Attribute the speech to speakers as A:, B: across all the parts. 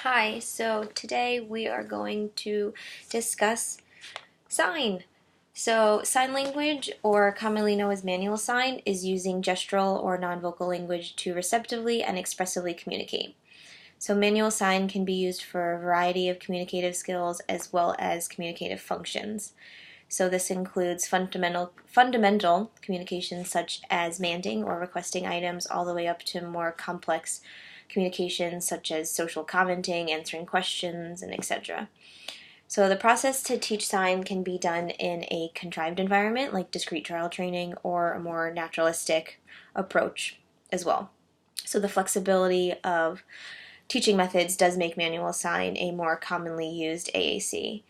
A: Hi, so today we are going to discuss sign. So, sign language, or commonly known as manual sign, is using gestural or non-vocal language to receptively and expressively communicate. So, manual sign can be used for a variety of communicative skills as well as communicative functions. So, this includes fundamental communications such as manding or requesting items, all the way up to more complex communications such as social commenting, answering questions, and etc. So the process to teach sign can be done in a contrived environment like discrete trial training, or a more naturalistic approach as well. So the flexibility of teaching methods does make manual sign a more commonly used AAC.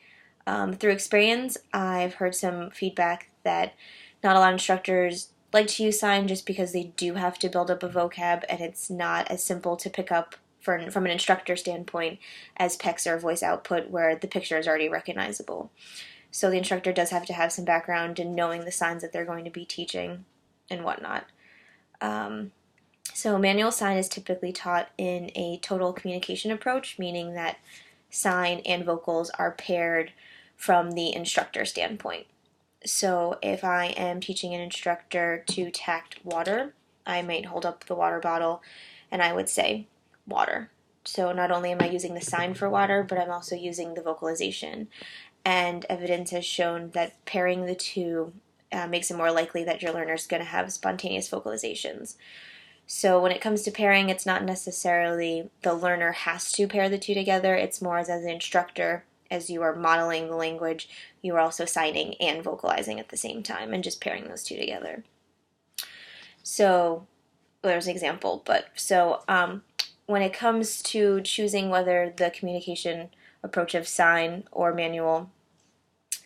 A: Through experience, I've heard some feedback that not a lot of instructors like to use sign just because they do have to build up a vocab, and it's not as simple to pick up from an instructor standpoint as PECS or voice output, where the picture is already recognizable. So the instructor does have to have some background in knowing the signs that they're going to be teaching and whatnot. So manual sign is typically taught in a total communication approach, meaning that sign and vocals are paired from the instructor standpoint. So if I am teaching an instructor to tact water, I might hold up the water bottle and I would say water. So not only am I using the sign for water, but I'm also using the vocalization. And evidence has shown that pairing the two makes it more likely that your learner is going to have spontaneous vocalizations. So when it comes to pairing, it's not necessarily the learner has to pair the two together. It's more as an instructor, as you are modeling the language, you are also signing and vocalizing at the same time and just pairing those two together. So there's an example, when it comes to choosing whether the communication approach of sign or manual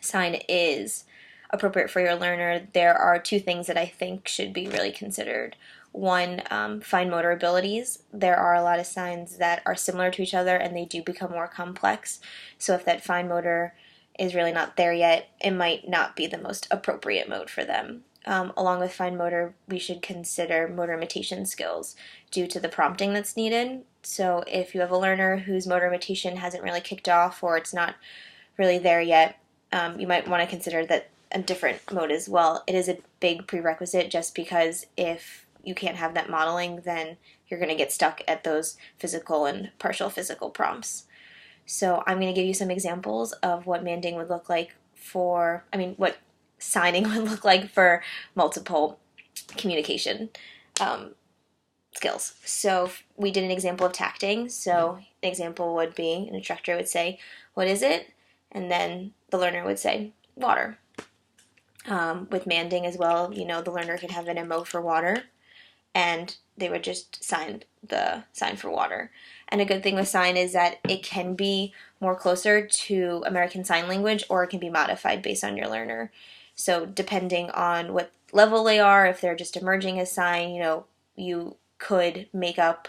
A: sign is appropriate for your learner, there are two things that I think should be really considered. One, fine motor abilities. There are a lot of signs that are similar to each other and they do become more complex. So if that fine motor is really not there yet, it might not be the most appropriate mode for them. Along with fine motor, we should consider motor imitation skills due to the prompting that's needed. So if you have a learner whose motor imitation hasn't really kicked off, or it's not really there yet, you might want to consider that a different mode as well. It is a big prerequisite, just because if you can't have that modeling, then you're going to get stuck at those physical and partial physical prompts. So I'm going to give you some examples of what manding would look like what signing would look like for multiple communication skills. So we did an example of tacting. So an example would be an instructor would say, "What is it?" And then the learner would say, "Water." With manding as well, the learner could have an MO for water, and they would just sign for water. And a good thing with sign is that it can be more closer to American Sign Language, or it can be modified based on your learner. So depending on what level they are, if they're just emerging as sign, you could make up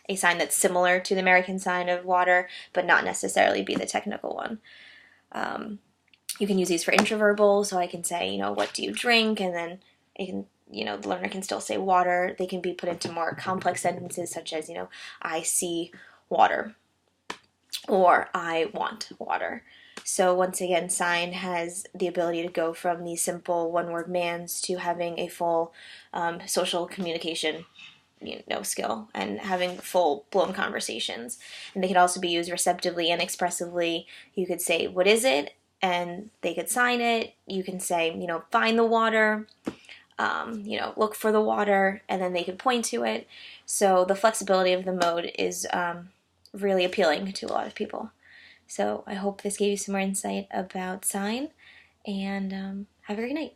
A: a sign that's similar to the American sign of water, but not necessarily be the technical one. You can use these for intraverbal, so I can say, "What do you drink?" And then the learner can still say water. They can be put into more complex sentences, such as, "I see water," or "I want water." So once again, sign has the ability to go from these simple one-word mans to having a full social communication skill and having full-blown conversations. And they could also be used receptively and expressively. You could say, "What is it?" and they could sign it. You can say, "Find the water," "Look for the water," and then they could point to it. So the flexibility of the mode is really appealing to a lot of people. So I hope this gave you some more insight about sign, and have a great night.